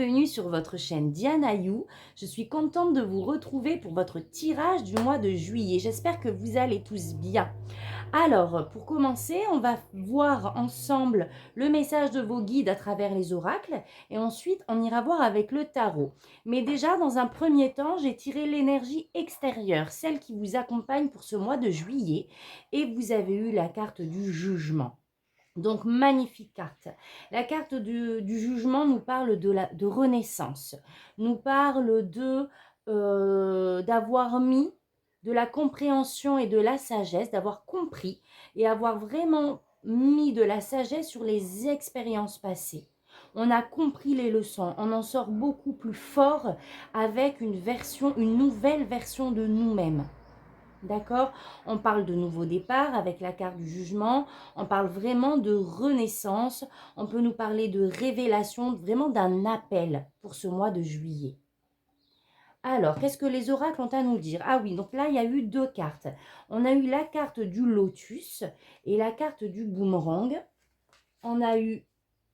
bienvenue sur votre chaîne Diana You. Je suis contente de vous retrouver pour votre tirage du mois de juillet. J'espère que vous allez tous bien. Alors, pour commencer, on va voir ensemble le message de vos guides à travers les oracles et ensuite on ira voir avec le tarot. Mais déjà, dans un premier temps, j'ai tiré l'énergie extérieure, celle qui vous accompagne pour ce mois de juillet et vous avez eu la carte du jugement. Donc, magnifique carte. La carte du jugement nous parle de renaissance, nous parle d'avoir mis de la compréhension et de la sagesse, d'avoir compris et avoir vraiment mis de la sagesse sur les expériences passées. On a compris les leçons, on en sort beaucoup plus fort avec une nouvelle version de nous-mêmes. D'accord? On parle de nouveau départ avec la carte du jugement. On parle vraiment de renaissance. On peut nous parler de révélation, vraiment d'un appel pour ce mois de juillet. Alors, qu'est-ce que les oracles ont à nous dire? Ah oui, donc là, il y a eu deux cartes. On a eu la carte du lotus et la carte du boomerang. On a eu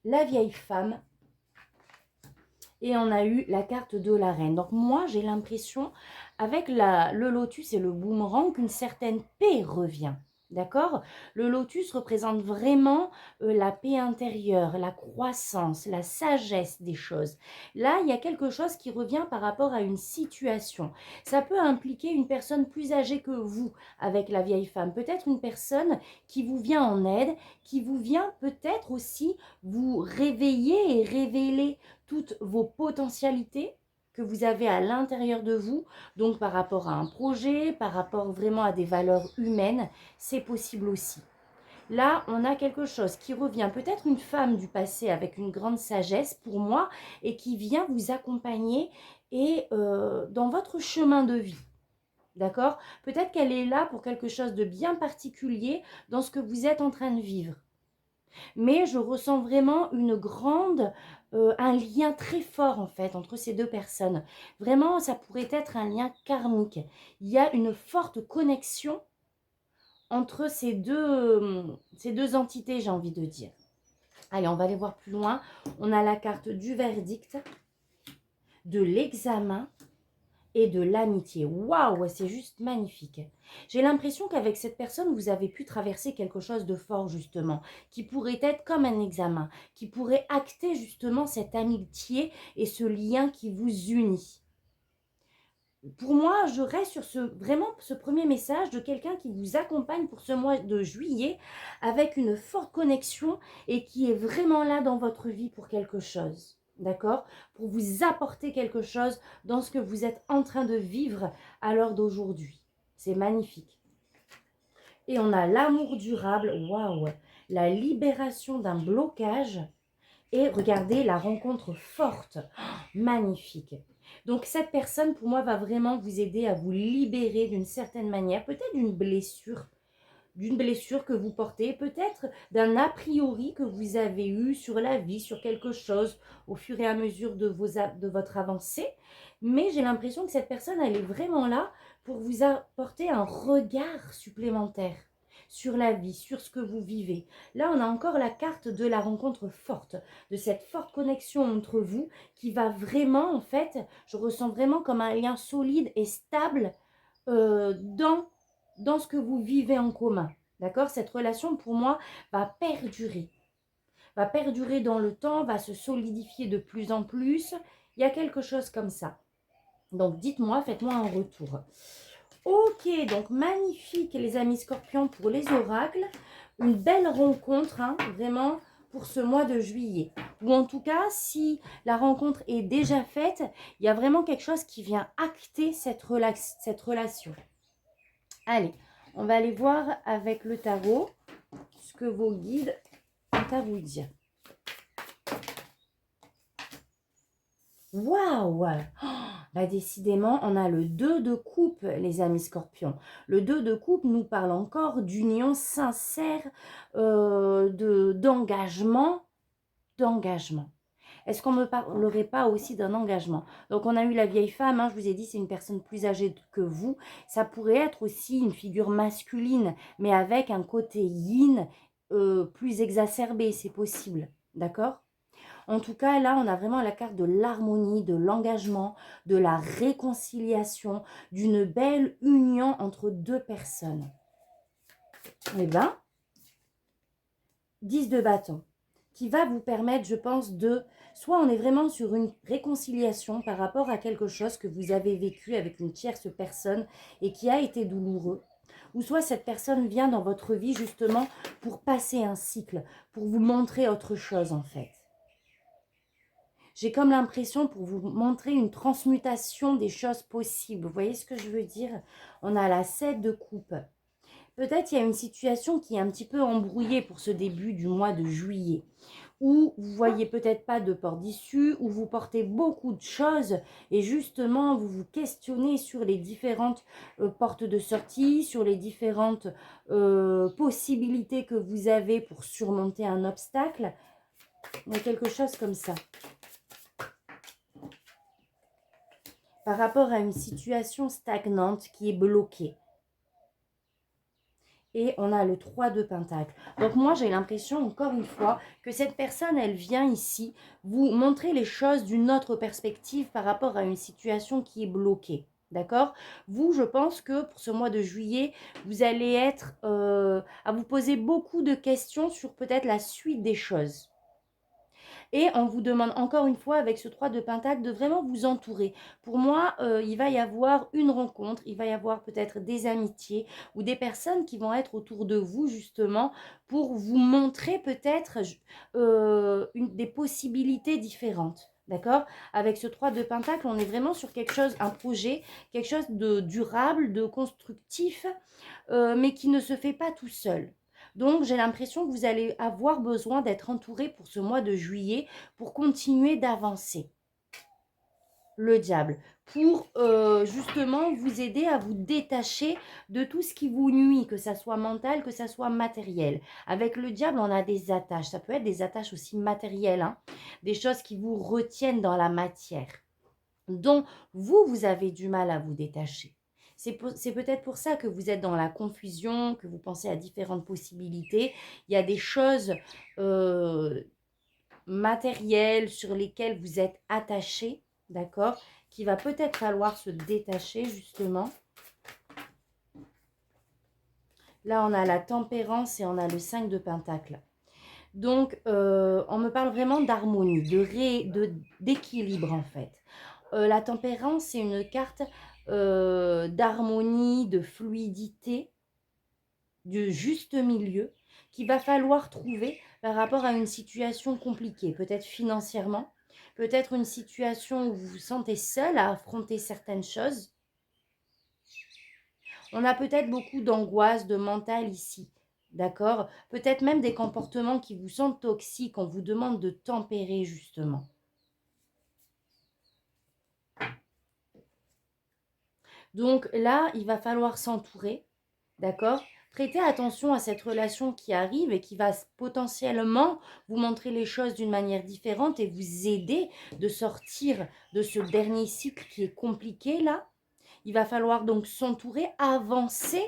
la vieille femme et on a eu la carte de la reine. Donc moi, j'ai l'impression, avec le lotus et le boomerang, qu'une certaine paix revient. D'accord? Le lotus représente vraiment la paix intérieure, la croissance, la sagesse des choses. Là, il y a quelque chose qui revient par rapport à une situation. Ça peut impliquer une personne plus âgée que vous avec la vieille femme. Peut-être une personne qui vous vient en aide, qui vous vient peut-être aussi vous réveiller et révéler toutes vos potentialités que vous avez à l'intérieur de vous, donc par rapport à un projet, par rapport vraiment à des valeurs humaines, c'est possible aussi. Là, on a quelque chose qui revient, peut-être une femme du passé avec une grande sagesse pour moi et qui vient vous accompagner et dans votre chemin de vie. D'accord? Peut-être qu'elle est là pour quelque chose de bien particulier dans ce que vous êtes en train de vivre. Mais je ressens vraiment un lien très fort en fait entre ces deux personnes. Vraiment, ça pourrait être un lien karmique. Il y a une forte connexion entre ces deux entités, j'ai envie de dire. Allez, on va aller voir plus loin. On a la carte du verdict, de l'examen et de l'amitié. Waouh, c'est juste magnifique. J'ai l'impression qu'avec cette personne, vous avez pu traverser quelque chose de fort, justement, qui pourrait être comme un examen, qui pourrait acter justement cette amitié et ce lien qui vous unit. Pour moi, je reste sur vraiment ce premier message de quelqu'un qui vous accompagne pour ce mois de juillet avec une forte connexion et qui est vraiment là dans votre vie pour quelque chose. D'accord? Pour vous apporter quelque chose dans ce que vous êtes en train de vivre à l'heure d'aujourd'hui. C'est magnifique. Et on a l'amour durable, waouh, la libération d'un blocage et regardez la rencontre forte, magnifique. Donc cette personne pour moi va vraiment vous aider à vous libérer d'une certaine manière, peut-être d'une blessure que vous portez, peut-être d'un a priori que vous avez eu sur la vie, sur quelque chose au fur et à mesure de votre avancée. Mais j'ai l'impression que cette personne, elle est vraiment là pour vous apporter un regard supplémentaire sur la vie, sur ce que vous vivez. Là, on a encore la carte de la rencontre forte, de cette forte connexion entre vous qui va vraiment, en fait, je ressens vraiment comme un lien solide et stable dans ce que vous vivez en commun. D'accord? Cette relation, pour moi, va perdurer. Va perdurer dans le temps, va se solidifier de plus en plus. Il y a quelque chose comme ça. Donc, dites-moi, faites-moi un retour. Ok, donc magnifique les amis scorpions pour les oracles. Une belle rencontre, hein, vraiment, pour ce mois de juillet. Ou en tout cas, si la rencontre est déjà faite, il y a vraiment quelque chose qui vient acter cette relation. Allez, on va aller voir avec le tarot ce que vos guides ont à vous dire. Waouh! Bah décidément, on a le 2 de coupe, les amis scorpions. Le 2 de coupe nous parle encore d'union sincère, d'engagement. Est-ce qu'on ne me parlerait pas aussi d'un engagement? Donc, on a eu la vieille femme, hein, je vous ai dit, c'est une personne plus âgée que vous. Ça pourrait être aussi une figure masculine, mais avec un côté yin plus exacerbé, c'est possible. D'accord? En tout cas, là, on a vraiment la carte de l'harmonie, de l'engagement, de la réconciliation, d'une belle union entre deux personnes. Eh bien, 10 de bâton, qui va vous permettre, je pense, soit on est vraiment sur une réconciliation par rapport à quelque chose que vous avez vécu avec une tierce personne et qui a été douloureux, ou soit cette personne vient dans votre vie justement pour passer un cycle, pour vous montrer autre chose en fait. J'ai comme l'impression pour vous montrer une transmutation des choses possibles. Vous voyez ce que je veux dire? On a la 7 de coupe. Peut-être il y a une situation qui est un petit peu embrouillée pour ce début du mois de juillet, où vous voyez peut-être pas de porte d'issue, où vous portez beaucoup de choses et justement vous vous questionnez sur les différentes portes de sortie, sur les différentes possibilités que vous avez pour surmonter un obstacle. Il y a quelque chose comme ça. Par rapport à une situation stagnante qui est bloquée. Et on a le 3 de Pentacle. Donc moi, j'ai l'impression, encore une fois, que cette personne, elle vient ici vous montrer les choses d'une autre perspective par rapport à une situation qui est bloquée. D'accord? Vous, je pense que pour ce mois de juillet, vous allez être à vous poser beaucoup de questions sur peut-être la suite des choses. Et on vous demande encore une fois avec ce 3 de Pentacle de vraiment vous entourer. Pour moi, il va y avoir une rencontre, il va y avoir peut-être des amitiés ou des personnes qui vont être autour de vous justement pour vous montrer peut-être des possibilités différentes. D'accord? Avec ce 3 de Pentacle, on est vraiment sur quelque chose, un projet, quelque chose de durable, de constructif, mais qui ne se fait pas tout seul. Donc, j'ai l'impression que vous allez avoir besoin d'être entouré pour ce mois de juillet pour continuer d'avancer. Le diable, pour justement vous aider à vous détacher de tout ce qui vous nuit, que ça soit mental, que ça soit matériel. Avec le diable, on a des attaches. Ça peut être des attaches aussi matérielles, hein, des choses qui vous retiennent dans la matière, dont vous avez du mal à vous détacher. C'est peut-être pour ça que vous êtes dans la confusion, que vous pensez à différentes possibilités. Il y a des choses matérielles sur lesquelles vous êtes attaché, d'accord, qu'il va peut-être falloir se détacher justement. Là, on a la tempérance et on a le 5 de Pentacle. Donc, on me parle vraiment d'harmonie, d'équilibre en fait. La tempérance, c'est une carte d'harmonie, de fluidité, du juste milieu qu'il va falloir trouver par rapport à une situation compliquée, peut-être financièrement, peut-être une situation où vous vous sentez seul à affronter certaines choses. On a peut-être beaucoup d'angoisse, de mental ici, d'accord? Peut-être même des comportements qui vous sont toxiques, on vous demande de tempérer justement. Donc là, il va falloir s'entourer, d'accord? Prêtez attention à cette relation qui arrive et qui va potentiellement vous montrer les choses d'une manière différente et vous aider de sortir de ce dernier cycle qui est compliqué là. Il va falloir donc s'entourer, avancer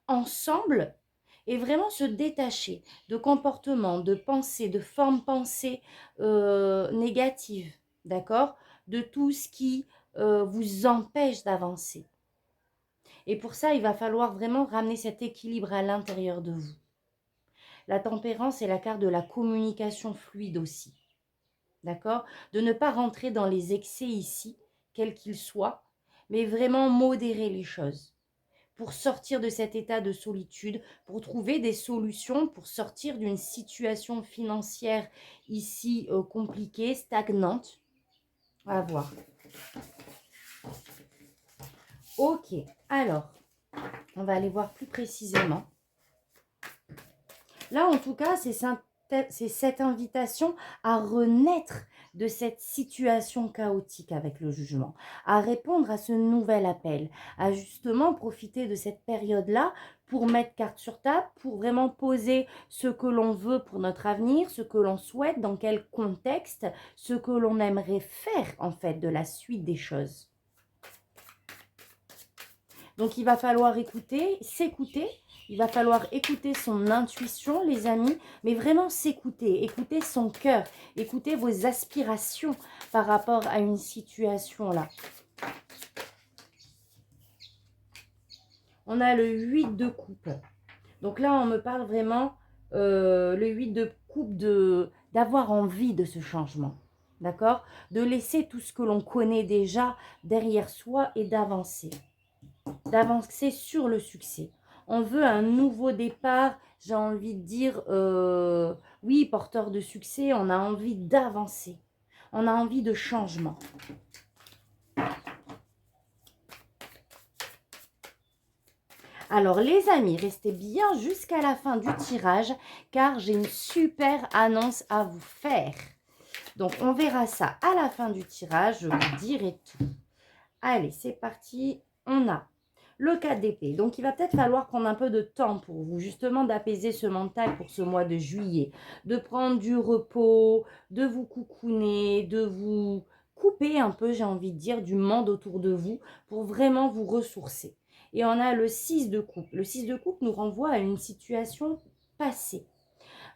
ensemble et vraiment se détacher de comportements, de pensées, de formes pensées négatives, d'accord? De tout ce qui vous empêche d'avancer. Et pour ça, il va falloir vraiment ramener cet équilibre à l'intérieur de vous. La tempérance est la carte de la communication fluide aussi. D'accord? De ne pas rentrer dans les excès ici, quels qu'ils soient, mais vraiment modérer les choses. Pour sortir de cet état de solitude, pour trouver des solutions, pour sortir d'une situation financière ici compliquée, stagnante. On va voir. Ok, alors, on va aller voir plus précisément. Là, en tout cas, c'est cette invitation à renaître de cette situation chaotique avec le jugement, à répondre à ce nouvel appel, à justement profiter de cette période-là pour mettre carte sur table, pour vraiment poser ce que l'on veut pour notre avenir, ce que l'on souhaite, dans quel contexte, ce que l'on aimerait faire en fait de la suite des choses. Donc, il va falloir écouter, s'écouter Il va falloir écouter son intuition, les amis, mais vraiment s'écouter, écouter son cœur, écouter vos aspirations par rapport à une situation là. On a le 8 de coupe. Donc là, on me parle vraiment, le 8 de coupe, d'avoir envie de ce changement. D'accord? De laisser tout ce que l'on connaît déjà derrière soi et d'avancer. D'avancer sur le succès. On veut un nouveau départ, j'ai envie de dire, oui, porteur de succès, on a envie d'avancer. On a envie de changement. Alors les amis, restez bien jusqu'à la fin du tirage car j'ai une super annonce à vous faire. Donc on verra ça à la fin du tirage, je vous dirai tout. Allez, c'est parti, on a le 4 d'épée. Donc il va peut-être falloir prendre un peu de temps pour vous, justement d'apaiser ce mental pour ce mois de juillet. De prendre du repos, de vous coucouner, de vous couper un peu, j'ai envie de dire, du monde autour de vous pour vraiment vous ressourcer. Et on a le 6 de coupe. Le 6 de coupe nous renvoie à une situation passée.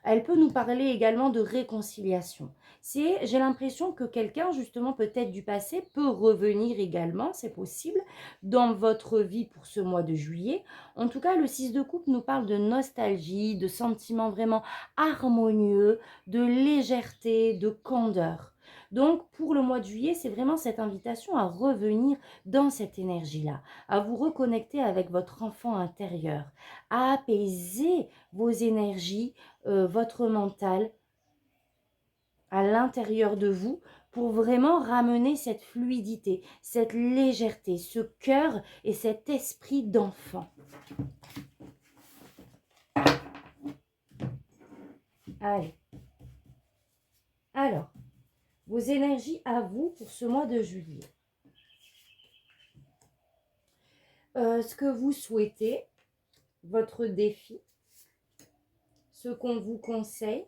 Elle peut nous parler également de réconciliation. J'ai l'impression que quelqu'un, justement, peut-être du passé, peut revenir également, c'est possible, dans votre vie pour ce mois de juillet. En tout cas, le 6 de coupe nous parle de nostalgie, de sentiments vraiment harmonieux, de légèreté, de candeur. Donc, pour le mois de juillet, c'est vraiment cette invitation à revenir dans cette énergie-là, à vous reconnecter avec votre enfant intérieur, à apaiser vos énergies, votre mental à l'intérieur de vous pour vraiment ramener cette fluidité, cette légèreté, ce cœur et cet esprit d'enfant. Allez. Alors, vos énergies à vous pour ce mois de juillet. Ce que vous souhaitez, votre défi, ce qu'on vous conseille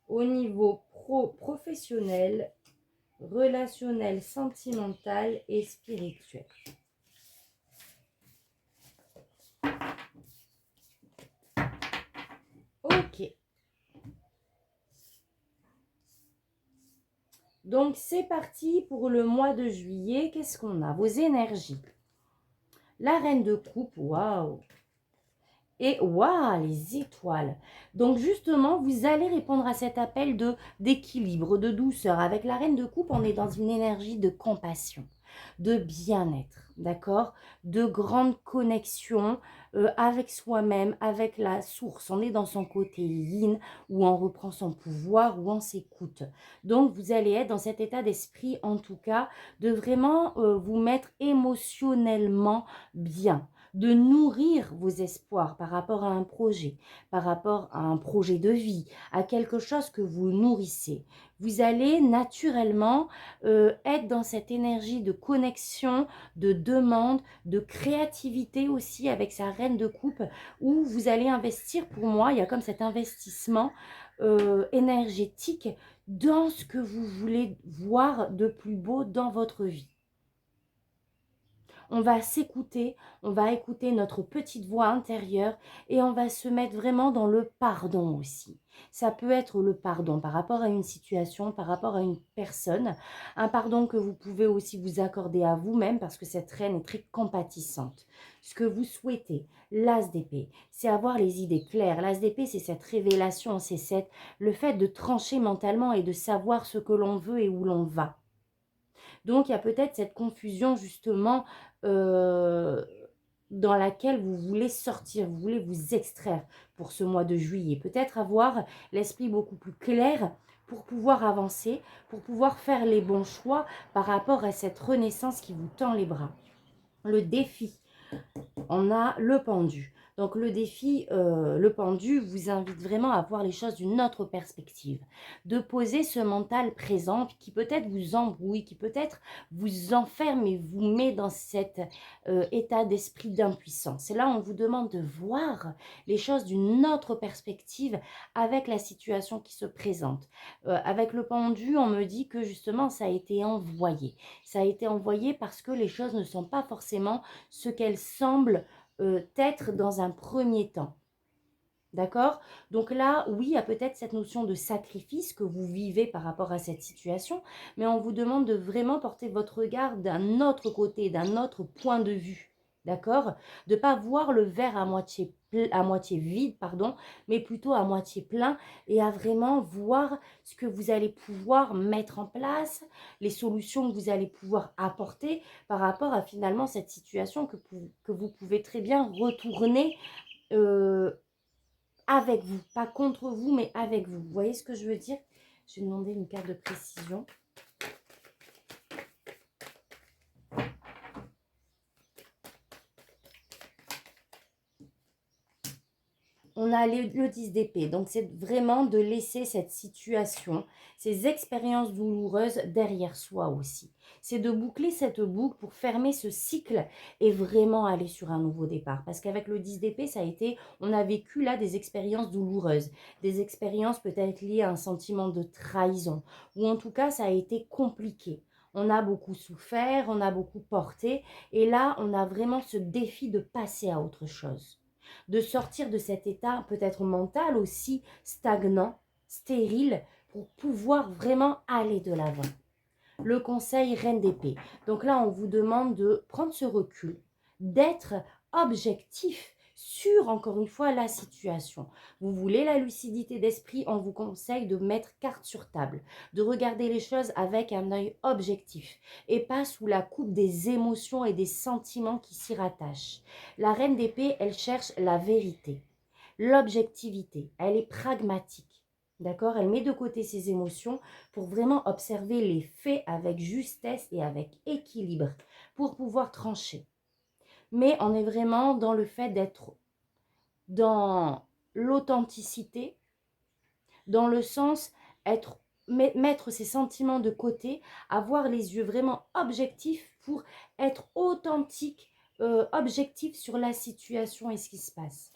au niveau professionnel, relationnel, sentimental et spirituel. Ok. Donc, c'est parti pour le mois de juillet. Qu'est-ce qu'on a? Vos énergies. La reine de coupe, waouh! Et waouh, les étoiles. Donc, justement, vous allez répondre à cet appel d'équilibre, de douceur. Avec la reine de coupe, on est dans une énergie de compassion, de bien-être, d'accord? De grande connexion avec soi-même, avec la source. On est dans son côté yin, où on reprend son pouvoir, où on s'écoute. Donc, vous allez être dans cet état d'esprit, en tout cas, de vraiment vous mettre émotionnellement bien, de nourrir vos espoirs par rapport à un projet, par rapport à un projet de vie, à quelque chose que vous nourrissez. Vous allez naturellement être dans cette énergie de connexion, de demande, de créativité aussi avec sa reine de coupe, où vous allez investir, pour moi, il y a comme cet investissement énergétique dans ce que vous voulez voir de plus beau dans votre vie. On va s'écouter, on va écouter notre petite voix intérieure et on va se mettre vraiment dans le pardon aussi. Ça peut être le pardon par rapport à une situation, par rapport à une personne, un pardon que vous pouvez aussi vous accorder à vous-même parce que cette reine est très compatissante. Ce que vous souhaitez, l'as d'épée, c'est avoir les idées claires. L'as d'épée, c'est cette révélation, c'est le fait de trancher mentalement et de savoir ce que l'on veut et où l'on va. Donc, il y a peut-être cette confusion justement dans laquelle vous voulez sortir, vous voulez vous extraire pour ce mois de juillet. Peut-être avoir l'esprit beaucoup plus clair pour pouvoir avancer, pour pouvoir faire les bons choix par rapport à cette renaissance qui vous tend les bras. Le défi, on a le pendu. Donc le défi, le pendu vous invite vraiment à voir les choses d'une autre perspective, de poser ce mental présent qui peut-être vous embrouille, qui peut-être vous enferme et vous met dans cet état d'esprit d'impuissance. Et là, on vous demande de voir les choses d'une autre perspective avec la situation qui se présente. Avec le pendu, on me dit que justement, ça a été envoyé. Ça a été envoyé parce que les choses ne sont pas forcément ce qu'elles semblent être dans un premier temps. D'accord? Donc là, oui, il y a peut-être cette notion de sacrifice que vous vivez par rapport à cette situation, mais on vous demande de vraiment porter votre regard d'un autre côté, d'un autre point de vue. D'accord? De ne pas voir le verre à moitié vide, pardon, mais plutôt à moitié plein et à vraiment voir ce que vous allez pouvoir mettre en place, les solutions que vous allez pouvoir apporter par rapport à finalement cette situation que vous pouvez très bien retourner euh, avec vous, pas contre vous, mais avec vous. Vous voyez ce que je veux dire? Je vais demander une carte de précision. On a le 10 d'épée, donc c'est vraiment de laisser cette situation, ces expériences douloureuses derrière soi aussi. C'est de boucler cette boucle pour fermer ce cycle et vraiment aller sur un nouveau départ. Parce qu'avec le 10 d'épée, ça a été, on a vécu là des expériences douloureuses, des expériences peut-être liées à un sentiment de trahison, ou en tout cas ça a été compliqué. On a beaucoup souffert, on a beaucoup porté, et là on a vraiment ce défi de passer à autre chose, de sortir de cet état peut-être mental aussi stagnant, stérile, pour pouvoir vraiment aller de l'avant. Le conseil reine d'épée. Donc là, on vous demande de prendre ce recul, d'être objectif sur, encore une fois, la situation. Vous voulez la lucidité d'esprit, on vous conseille de mettre carte sur table, de regarder les choses avec un œil objectif et pas sous la coupe des émotions et des sentiments qui s'y rattachent. La reine d'épée, elle cherche la vérité, l'objectivité, elle est pragmatique. D'accord? Elle met de côté ses émotions pour vraiment observer les faits avec justesse et avec équilibre pour pouvoir trancher. Mais on est vraiment dans le fait d'être dans l'authenticité, dans le sens mettre ses sentiments de côté, avoir les yeux vraiment objectifs pour être authentique, objectif sur la situation et ce qui se passe.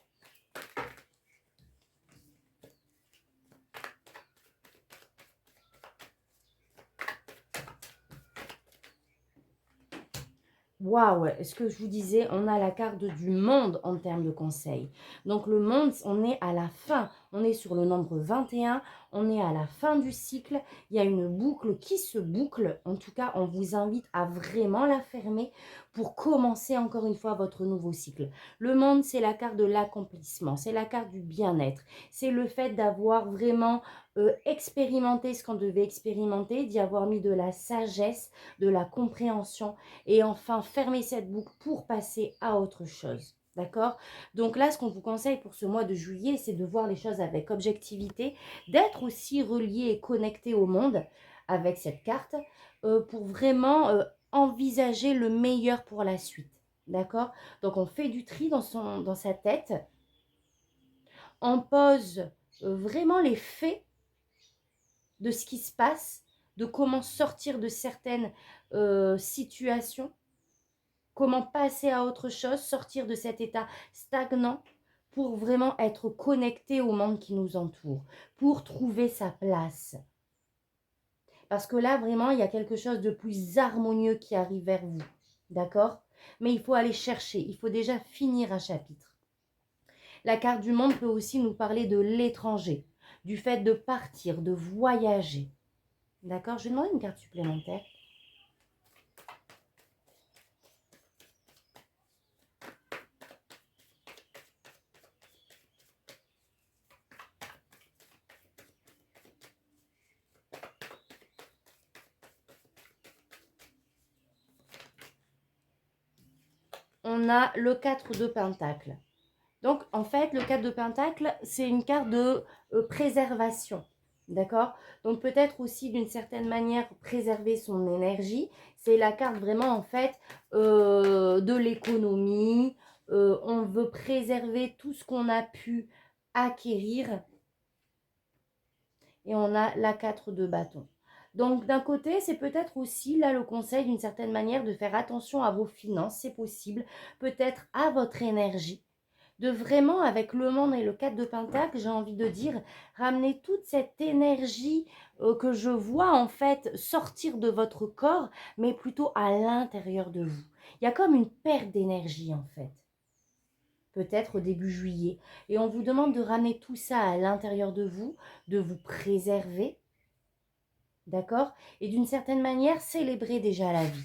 Waouh, ce que je vous disais, on a la carte du monde en termes de conseils. Donc le monde, on est à la fin, on est sur le nombre 21, on est à la fin du cycle, il y a une boucle qui se boucle. En tout cas, on vous invite à vraiment la fermer pour commencer encore une fois votre nouveau cycle. Le monde, c'est la carte de l'accomplissement, c'est la carte du bien-être, c'est le fait d'avoir vraiment expérimenté ce qu'on devait expérimenter, d'y avoir mis de la sagesse, de la compréhension et enfin fermer cette boucle pour passer à autre chose. D'accord? Donc là, ce qu'on vous conseille pour ce mois de juillet, c'est de voir les choses avec objectivité, d'être aussi relié et connecté au monde avec cette carte pour vraiment envisager le meilleur pour la suite. D'accord? Donc on fait du tri dans sa tête, on pose vraiment les faits de ce qui se passe, de comment sortir de certaines situations, comment passer à autre chose, sortir de cet état stagnant pour vraiment être connecté au monde qui nous entoure, pour trouver sa place. Parce que là, vraiment, il y a quelque chose de plus harmonieux qui arrive vers vous. D'accord? Mais il faut aller chercher, il faut déjà finir un chapitre. La carte du monde peut aussi nous parler de l'étranger, du fait de partir, de voyager. D'accord? Je vais demander une carte supplémentaire. On a le 4 de Pentacle. Donc, en fait, le 4 de Pentacle, c'est une carte de préservation. D'accord? Donc, peut-être aussi, d'une certaine manière, préserver son énergie. C'est la carte vraiment, en fait, de l'économie. On veut préserver tout ce qu'on a pu acquérir. Et on a la 4 de bâton. Donc, d'un côté, c'est peut-être aussi, là, le conseil, d'une certaine manière, de faire attention à vos finances, c'est possible. Peut-être à votre énergie, de vraiment, avec le monde et le 4 de Pentacle, j'ai envie de dire, ramener toute cette énergie que je vois en fait sortir de votre corps, mais plutôt à l'intérieur de vous. Il y a comme une perte d'énergie en fait. peut-être au début juillet. Et on vous demande de ramener tout ça à l'intérieur de vous préserver, d'accord? Et d'une certaine manière, célébrer déjà la vie.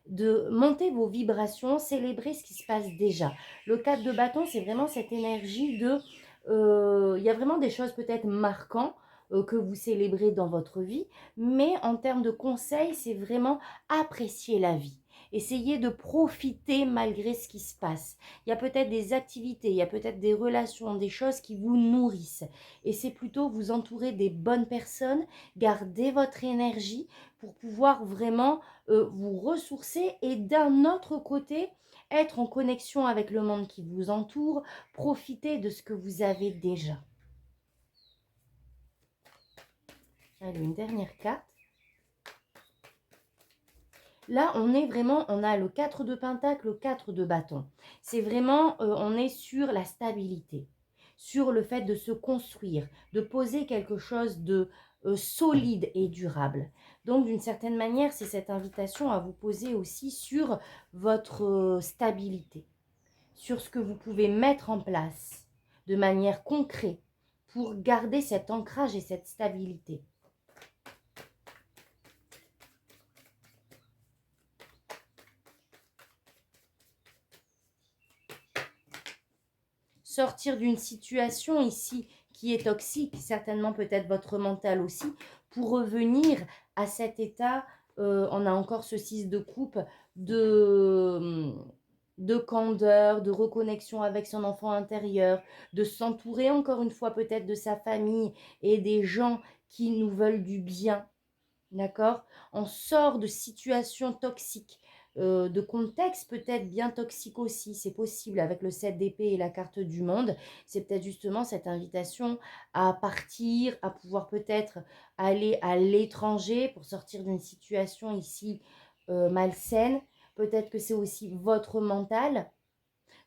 De monter vos vibrations, célébrer ce qui se passe déjà. Le 4 de bâton, c'est vraiment cette énergie de... Il y a vraiment des choses peut-être marquantes que vous célébrez dans votre vie, mais en termes de conseils, c'est vraiment apprécier la vie. Essayez de profiter malgré ce qui se passe. Il y a peut-être des activités, il y a peut-être des relations, des choses qui vous nourrissent. Et c'est plutôt vous entourer des bonnes personnes, garder votre énergie pour pouvoir vraiment vous ressourcer et d'un autre côté, être en connexion avec le monde qui vous entoure, profiter de ce que vous avez déjà. Allez, une dernière carte. Là, on est vraiment, on a le 4 de pentacle, le 4 de bâton. C'est vraiment, on est sur la stabilité, sur le fait de se construire, de poser quelque chose de solide et durable. Donc, d'une certaine manière, c'est cette invitation à vous poser aussi sur votre stabilité, sur ce que vous pouvez mettre en place de manière concrète pour garder cet ancrage et cette stabilité. Sortir d'une situation ici qui est toxique, certainement peut-être votre mental aussi, pour revenir à cet état, on a encore ce 6 de coupe, de candeur, de reconnexion avec son enfant intérieur, de s'entourer encore une fois peut-être de sa famille et des gens qui nous veulent du bien, d'accord? On sort de situations toxiques, de contexte peut-être bien toxique aussi, c'est possible avec le 7 d'épée et la carte du monde. C'est peut-être justement cette invitation à partir, à pouvoir peut-être aller à l'étranger pour sortir d'une situation ici malsaine. Peut-être que c'est aussi votre mental.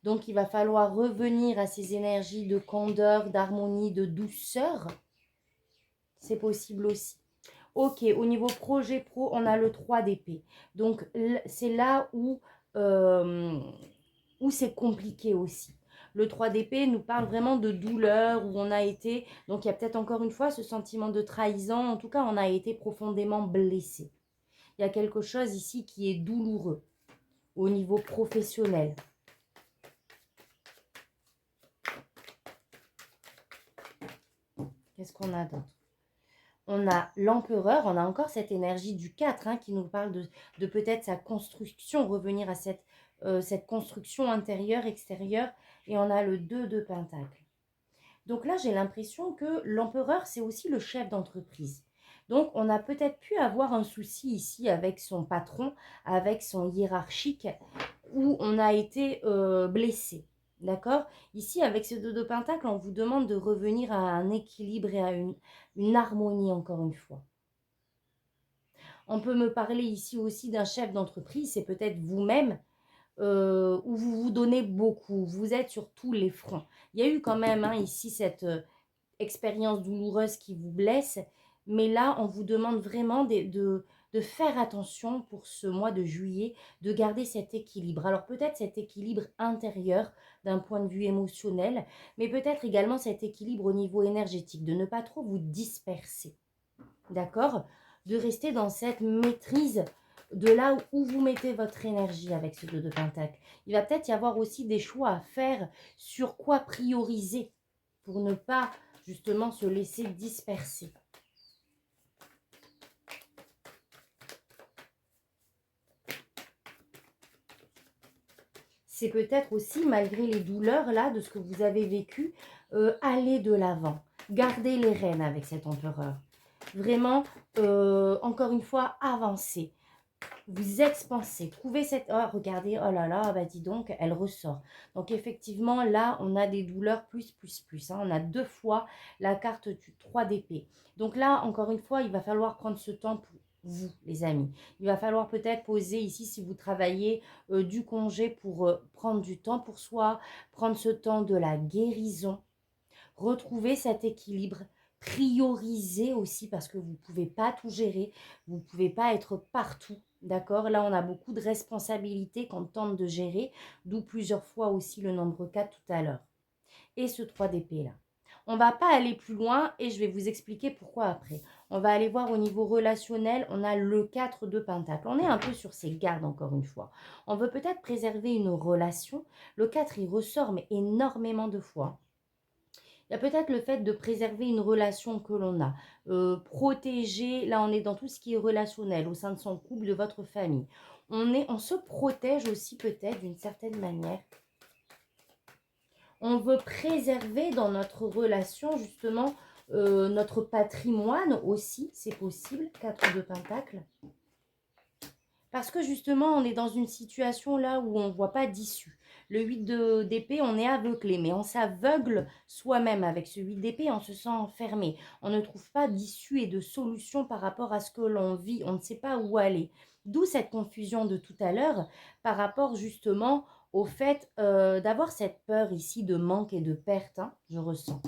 Donc il va falloir revenir à ces énergies de candeur, d'harmonie, de douceur. C'est possible aussi. Ok, au niveau projet pro, on a le 3 d'épée. Donc, c'est là où c'est compliqué aussi. Le 3 d'épée nous parle vraiment de douleur, où on a été... Donc, il y a peut-être encore une fois ce sentiment de trahison. En tout cas, on a été profondément blessé. Il y a quelque chose ici qui est douloureux au niveau professionnel. Qu'est-ce qu'on a d'autre? On a l'empereur, on a encore cette énergie du 4 qui nous parle de peut-être sa construction, revenir à cette construction intérieure, extérieure. Et on a le 2 de pentacle. Donc là, j'ai l'impression que l'empereur, c'est aussi le chef d'entreprise. Donc, on a peut-être pu avoir un souci ici avec son patron, avec son hiérarchique, où on a été blessé. D'accord? Ici, avec ce 2 de pentacle, on vous demande de revenir à un équilibre et à une harmonie, encore une fois. On peut me parler ici aussi d'un chef d'entreprise, c'est peut-être vous-même, où vous vous donnez beaucoup, vous êtes sur tous les fronts. Il y a eu quand même ici cette expérience douloureuse qui vous blesse, mais là, on vous demande vraiment de faire attention pour ce mois de juillet, de garder cet équilibre. Alors peut-être cet équilibre intérieur d'un point de vue émotionnel, mais peut-être également cet équilibre au niveau énergétique, de ne pas trop vous disperser, d'accord? De rester dans cette maîtrise de là où vous mettez votre énergie avec ce 2 de pentacle. Il va peut-être y avoir aussi des choix à faire sur quoi prioriser pour ne pas justement se laisser disperser. C'est peut-être aussi, malgré les douleurs là de ce que vous avez vécu, aller de l'avant. Gardez les rênes avec cet empereur. Vraiment, encore une fois, avancer. Vous expansez, trouvez cette... Oh, regardez, oh là là, bah dis donc, elle ressort. Donc effectivement, là, on a des douleurs plus. On a 2 fois la carte du 3 d'épée. Donc là, encore une fois, il va falloir prendre ce temps pour vous, les amis. Il va falloir peut-être poser ici, si vous travaillez, du congé pour prendre du temps pour soi, prendre ce temps de la guérison, retrouver cet équilibre, prioriser aussi parce que vous ne pouvez pas tout gérer, vous ne pouvez pas être partout. D'accord? Là, on a beaucoup de responsabilités qu'on tente de gérer, d'où plusieurs fois aussi le nombre 4 tout à l'heure. Et ce 3 d'épée là. On va pas aller plus loin et je vais vous expliquer pourquoi après. On va aller voir au niveau relationnel, on a le 4 de pentacle. On est un peu sur ses gardes encore une fois. On veut peut-être préserver une relation. Le 4, il ressort mais énormément de fois. Il y a peut-être le fait de préserver une relation que l'on a, protéger, là on est dans tout ce qui est relationnel, au sein de son couple, de votre famille. On se protège aussi peut-être d'une certaine manière. On veut préserver dans notre relation justement notre patrimoine aussi, c'est possible, 4 de pentacle. Parce que justement, on est dans une situation là où on ne voit pas d'issue. Le 8 d'épée, on est aveuglé, mais on s'aveugle soi-même avec ce 8 d'épée, on se sent enfermé. On ne trouve pas d'issue et de solution par rapport à ce que l'on vit, on ne sait pas où aller. D'où cette confusion de tout à l'heure par rapport justement au fait d'avoir cette peur ici de manque et de perte, hein, je ressens.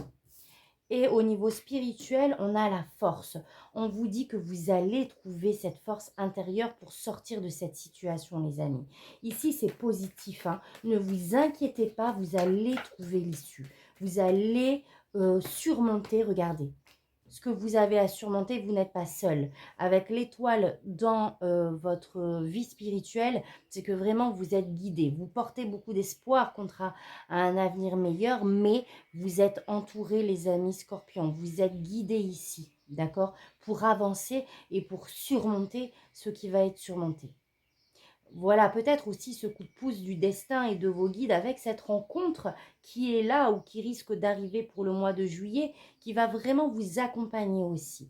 Et au niveau spirituel, on a la force. On vous dit que vous allez trouver cette force intérieure pour sortir de cette situation, les amis. Ici, c'est positif, hein. Ne vous inquiétez pas, vous allez trouver l'issue. Vous allez surmonter, regardez. Ce que vous avez à surmonter, vous n'êtes pas seul. Avec l'étoile dans votre vie spirituelle, c'est que vraiment vous êtes guidé. Vous portez beaucoup d'espoir contre un avenir meilleur, mais vous êtes entouré, les amis scorpions. Vous êtes guidé ici, d'accord? Pour avancer et pour surmonter ce qui va être surmonté. Voilà, peut-être aussi ce coup de pouce du destin et de vos guides avec cette rencontre qui est là ou qui risque d'arriver pour le mois de juillet, qui va vraiment vous accompagner aussi.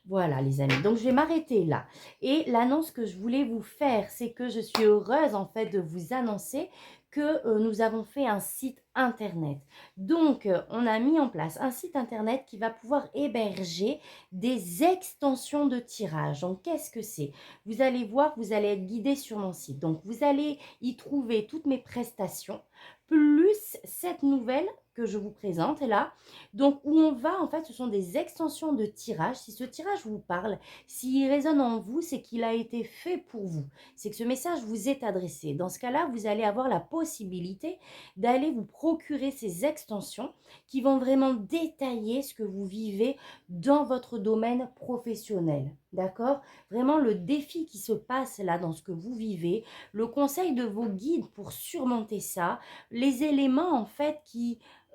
Voilà les amis, donc je vais m'arrêter là. Et l'annonce que je voulais vous faire, c'est que je suis heureuse en fait de vous annoncer que nous avons fait un site internet. Donc, on a mis en place un site internet qui va pouvoir héberger des extensions de tirage. Donc, qu'est-ce que c'est? Vous allez voir, vous allez être guidé sur mon site. Donc, vous allez y trouver toutes mes prestations, plus cette nouvelle que je vous présente là. Donc, où on va, en fait, ce sont des extensions de tirage. Si ce tirage vous parle, s'il résonne en vous, c'est qu'il a été fait pour vous. C'est que ce message vous est adressé. Dans ce cas-là, vous allez avoir la possibilité d'aller vous procurer ces extensions qui vont vraiment détailler ce que vous vivez dans votre domaine professionnel. D'accord? Vraiment le défi qui se passe là dans ce que vous vivez, le conseil de vos guides pour surmonter ça, les éléments en fait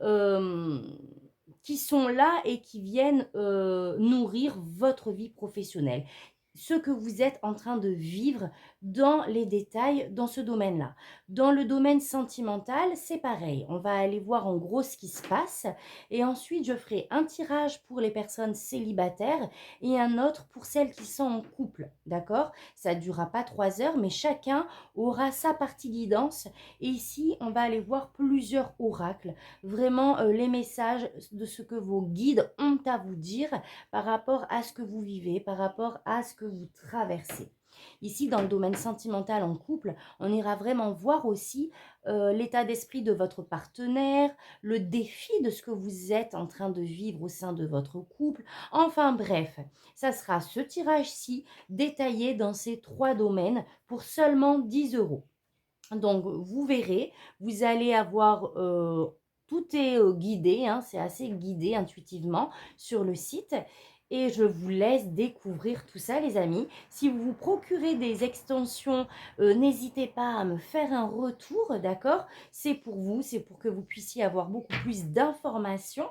euh, qui sont là et qui viennent nourrir votre vie professionnelle. Ce que vous êtes en train de vivre dans les détails dans ce domaine-là. Dans le domaine sentimental, c'est pareil. On va aller voir en gros ce qui se passe et ensuite je ferai un tirage pour les personnes célibataires et un autre pour celles qui sont en couple. D'accord? Ça ne durera pas 3 heures, mais chacun aura sa partie guidance. Et ici, on va aller voir plusieurs oracles, vraiment les messages de ce que vos guides ont à vous dire par rapport à ce que vous vivez, par rapport à ce que vous traversez. Ici, dans le domaine sentimental en couple, on ira vraiment voir aussi l'état d'esprit de votre partenaire, le défi de ce que vous êtes en train de vivre au sein de votre couple. Enfin bref, ça sera ce tirage-ci détaillé dans ces 3 domaines pour seulement 10 euros. Donc, vous verrez, vous allez avoir, tout est guidé, hein, c'est assez guidé intuitivement sur le site. Et je vous laisse découvrir tout ça, les amis. Si vous vous procurez des extensions, n'hésitez pas à me faire un retour, d'accord? C'est pour vous, c'est pour que vous puissiez avoir beaucoup plus d'informations.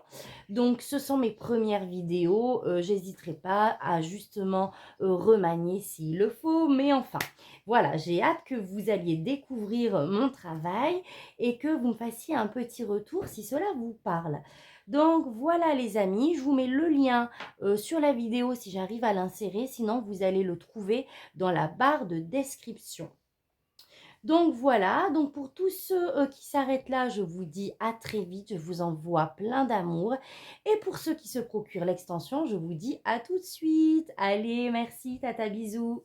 Donc, ce sont mes premières vidéos. J'hésiterai pas à justement remanier s'il le faut. Mais enfin, voilà, j'ai hâte que vous alliez découvrir mon travail et que vous me fassiez un petit retour si cela vous parle. Donc voilà les amis, je vous mets le lien sur la vidéo si j'arrive à l'insérer, sinon vous allez le trouver dans la barre de description. Donc voilà, donc pour tous ceux qui s'arrêtent là, je vous dis à très vite, je vous envoie plein d'amour. Et pour ceux qui se procurent l'extension, je vous dis à tout de suite. Allez, merci, tata, bisous.